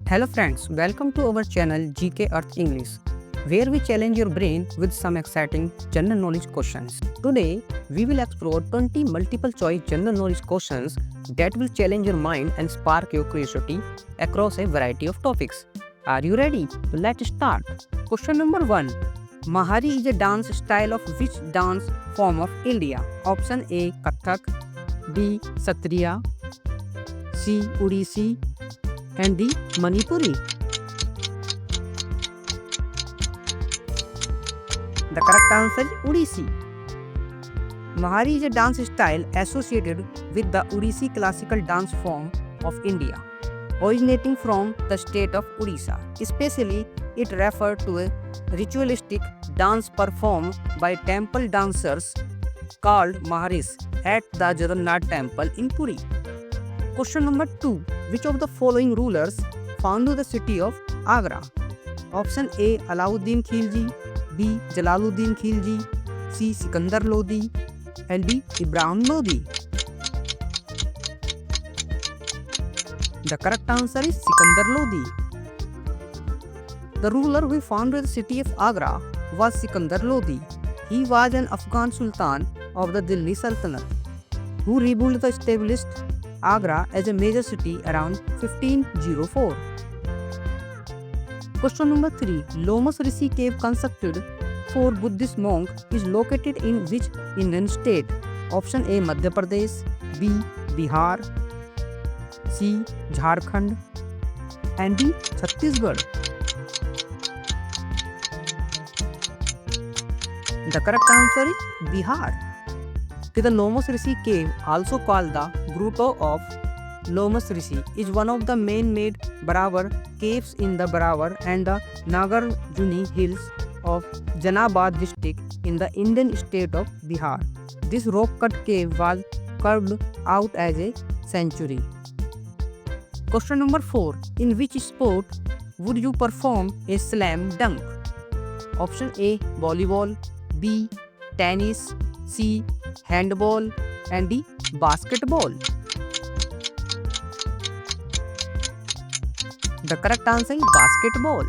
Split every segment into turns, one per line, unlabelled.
Hello friends, welcome to our channel GK Earth English, where we challenge your brain with some exciting general knowledge questions. Today, we will explore 20 multiple choice general knowledge questions that will challenge your mind and spark your curiosity across a variety of topics. Are you ready? Let's start. Question number 1. Mahari is a dance style of which dance form of India? Option A. Kathak, B. Satriya, C. Odissi, and D. Manipuri. The correct answer is Odissi. Mahari is a dance style associated with the Odissi classical dance form of India, originating from the state of Odisha. Especially, it refers to a ritualistic dance performed by temple dancers called Maharis at the Jagannath temple in Puri. Question number 2. Which of the following rulers founded the city of Agra? Option A. Alauddin Khilji, B. Jalaluddin Khilji, C. Sikandar Lodi, and D. Ibrahim Lodi. The correct answer is Sikandar Lodi. The ruler who founded the city of Agra was Sikandar Lodi. He was an Afghan Sultan of the Delhi Sultanate who rebuilt the established Agra as a major city around 1504. Question number 3. Lomas Rishi cave constructed for Buddhist monk is located in which Indian state? Option A. Madhya Pradesh, B. Bihar, C. Jharkhand, and D. Chhattisgarh. The correct answer is Bihar. The Lomas Rishi cave, also called the Grotto of Lomas Rishi, is one of the man-made Barawar caves in the Barawar and the Nagarjuni hills of Janabad district in the Indian state of Bihar. This rock-cut cave was carved out as a sanctuary. Question number 4. In which sport would you perform a slam dunk? Option A. Volleyball, B. Tennis, C. Handball, and D. Basketball. The correct answer is basketball.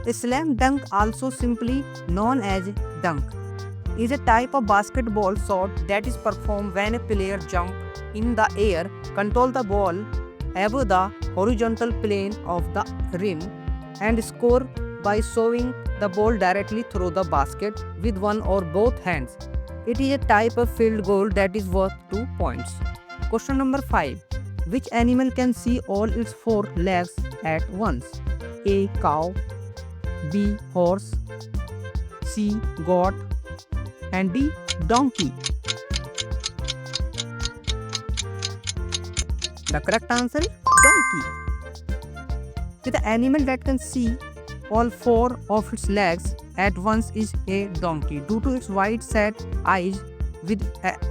A slam dunk, also simply known as dunk, is a type of basketball shot that is performed when a player jumps in the air, control the ball above the horizontal plane of the rim, and score by shoving the ball directly through the basket with one or both hands. It is a type of field goal that is worth 2 points. Question number 5. Which animal can see all its 4 legs at once? A. Cow, B. Horse, C. Goat, and D. Donkey. The correct answer is donkey. The animal that can see all 4 of its legs at once is a donkey due to its wide set eyes which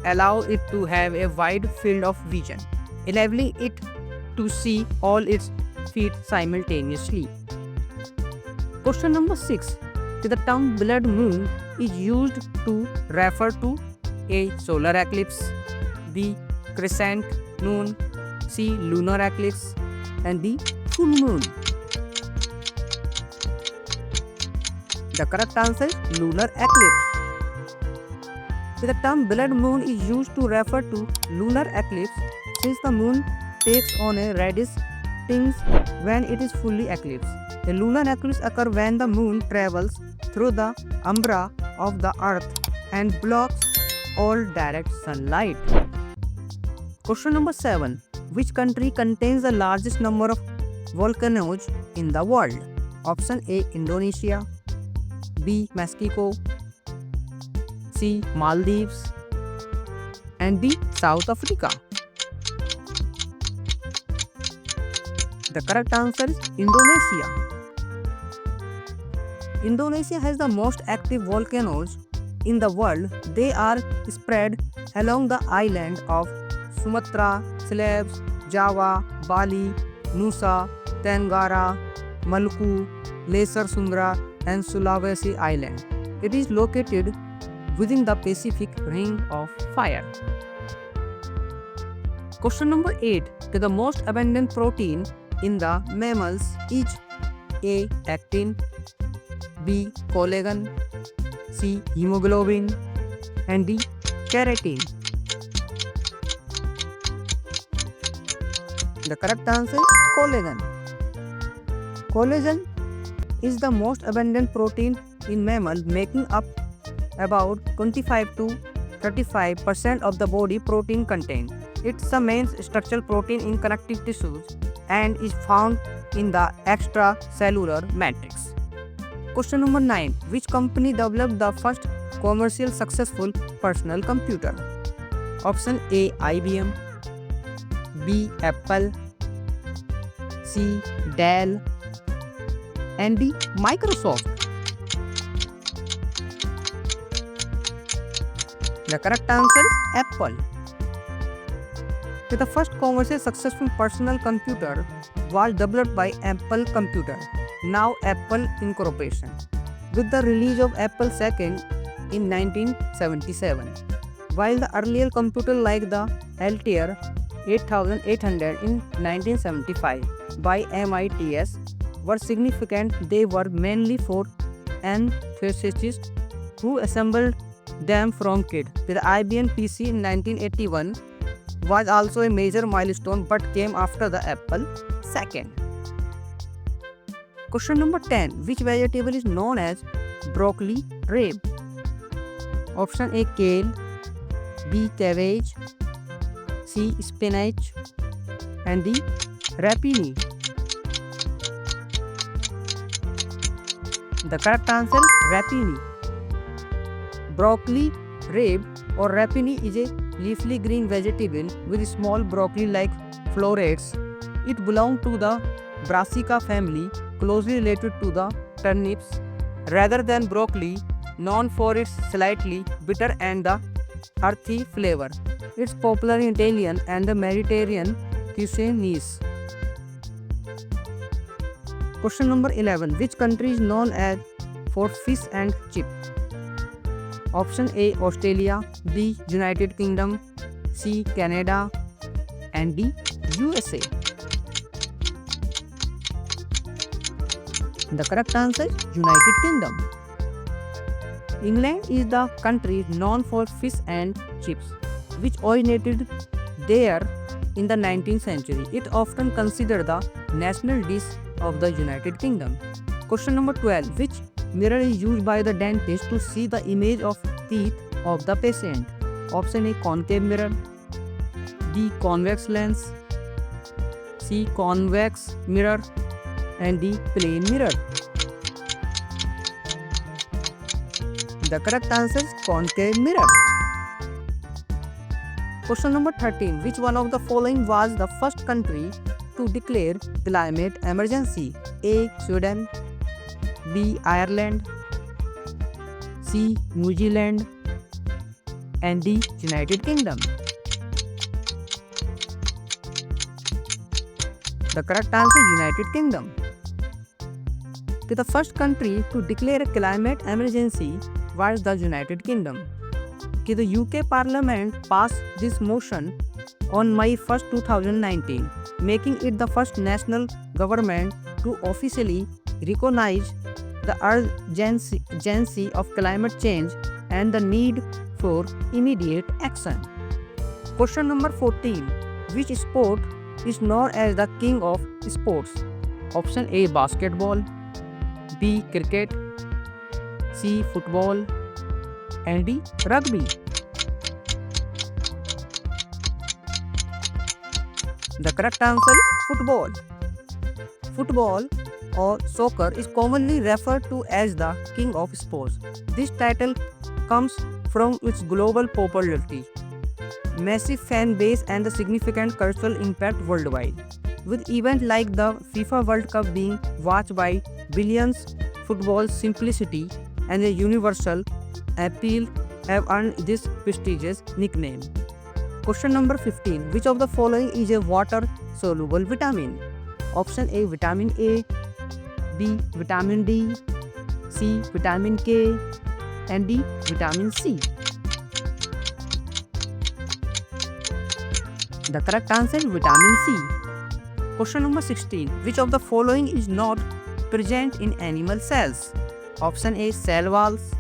allow it to have a wide field of vision, enabling it to see all its feet simultaneously. Question number 6. The term blood moon is used to refer to A. Solar eclipse, B. Crescent moon, C. Lunar eclipse, and D. Full moon. The correct answer is lunar eclipse. The term blood moon is used to refer to lunar eclipse since the moon takes on a reddish tinge when it is fully eclipsed. A lunar eclipse occurs when the moon travels through the umbra of the earth and blocks all direct sunlight. Question number 7. Which country contains the largest number of volcanoes in the world? Option A. Indonesia, B. Mexico, C. Maldives, and D. South Africa. The correct answer is Indonesia. Indonesia has the most active volcanoes in the world. They are spread along the island of Sumatra, Celebes, Java, Bali, Nusa, Tenggara, Maluku, Lesser Sunda, and Sulawesi Island. It is located within the Pacific Ring of Fire. Question number 8. The most abundant protein in the mammals is A. Actin, B. Collagen, C. Hemoglobin, and D. Keratin. The correct answer is collagen. Collagen is the most abundant protein in mammal, making up about 25 to 35% of the body protein content. It's the main structural protein in connective tissues and is found in the extracellular matrix. Question number 9. Which company developed the first commercial successful personal computer? Option A. IBM, B. Apple, C. Dell, and D. Microsoft. The correct answer is Apple. The first commercial successful personal computer was developed by Apple Computer, now Apple Incorporation, with the release of Apple II in 1977. While the earlier computer like the Altair 8800 in 1975 by MITS were significant, they were mainly for enthusiasts who assembled them from kit. The IBM PC in 1981 was also a major milestone but came after the Apple II. Question number 10. Which vegetable is known as broccoli rabe? Option A. Kale, B. Cabbage, C. Spinach, and D. Rapini. The correct answer is rapini. Broccoli rabe or rapini is a leafy green vegetable with small broccoli-like florets. It belongs to the Brassica family, closely related to the turnips, rather than broccoli, known for its slightly bitter and the earthy flavor. It's popular in Italian and the Mediterranean cuisines. Question number 11. Which country is known as for fish and chip? Option A. Australia, B. United Kingdom, C. Canada, and D. USA. The correct answer is United Kingdom. England is the country known for fish and chips, which originated there in the 19th century. It often considered the national dish of the United Kingdom. Question number 12. Which mirror is used by the dentist to see the image of teeth of the patient? Option A. Concave mirror, B. Convex lens, C. Convex mirror, and D. Plane mirror. The correct answer is concave mirror. Question number 13. Which one of the following was the first country to declare climate emergency? A. Sweden, B. Ireland, C. New Zealand, and D. United Kingdom. The correct answer is United Kingdom. The first country to declare a climate emergency was the United Kingdom. The UK Parliament passed this motion on May 1, 2019, making it the first national government to officially recognize the urgency of climate change and the need for immediate action. Question number 14. Which sport is known as the king of sports? Option A. Basketball, B. Cricket, C. Football, and D. Rugby. The correct answer is football. Football or soccer is commonly referred to as the king of sports. This title comes from its global popularity, massive fan base, and the significant cultural impact worldwide. With events like the FIFA World Cup being watched by billions, football's simplicity and a universal appeal have earned this prestigious nickname. Question number 15. Which of the following is a water-soluble vitamin? Option A. Vitamin A, B. Vitamin D, C. Vitamin K, and D. Vitamin C. The correct answer is vitamin C. Question number 16. Which of the following is not present in animal cells? Option A, cell walls,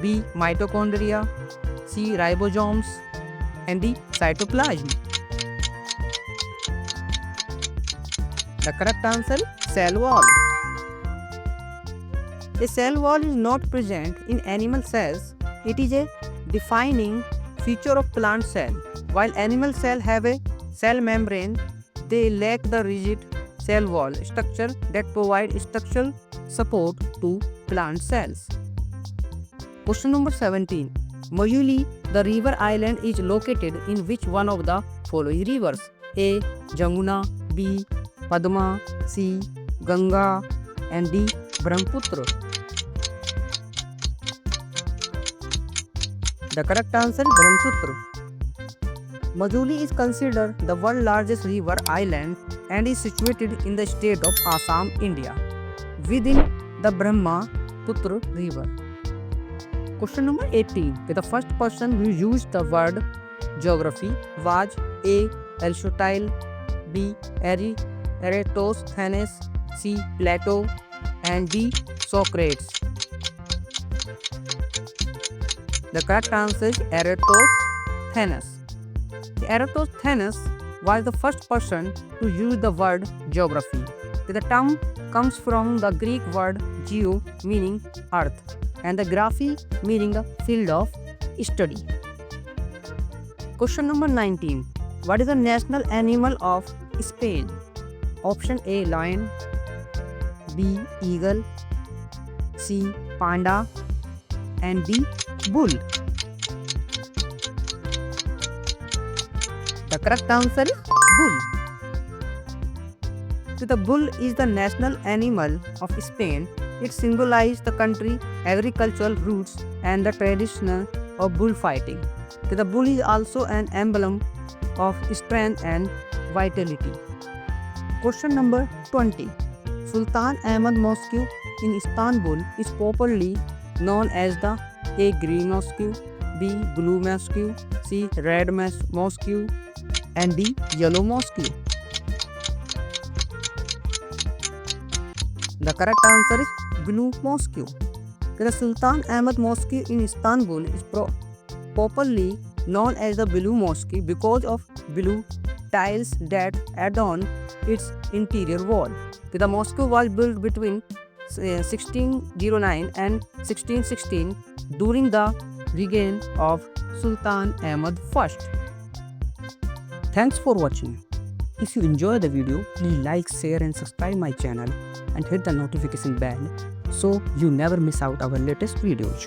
B, mitochondria, C, ribosomes, and D, cytoplasm. The correct answer is cell wall. A cell wall is not present in animal cells. It is a defining feature of plant cell. While animal cells have a cell membrane, they lack the rigid cell wall structure that provide structural support to plant cells. Question number 17. Majuli, the river island, is located in which one of the following rivers? A, Jamuna, B, Padma, C, Ganga, and D, Brahmaputra. The correct answer is Brahmaputra. Majuli is considered the world's largest river island and is situated in the state of Assam, India, within the Brahmaputra river. Question number 18. The first person who used the word geography was A, Aristotle, B, Eratosthenes, C, Plato, and D, Socrates. The correct answer is Eratosthenes. Eratosthenes was the first person to use the word geography. The term comes from the Greek word geo, meaning earth, and the graphy, meaning the field of study. Question number 19. What is the national animal of Spain? Option A, lion, B, eagle, C, panda, and D, bull. The correct answer is bull. So the bull is the national animal of Spain. It symbolizes the country's agricultural roots and the tradition of bullfighting. So the bull is also an emblem of strength and vitality. Question number 20. Sultan Ahmad Mosque in Istanbul is popularly known as the A, Green Mosque, B, Blue Mosque, C, Red Mosque, and D, Yellow Mosque. The correct answer is Blue Mosque. The Sultan Ahmad Mosque in Istanbul is popularly known as the Blue Mosque because of blue tiles that adorn its interior wall. The mosque was built between 1609 and 1616 during the reign of Sultan Ahmad I. Thanks for watching. If you enjoy the video, please like, share and subscribe my channel and hit the notification bell so you never miss out our latest videos.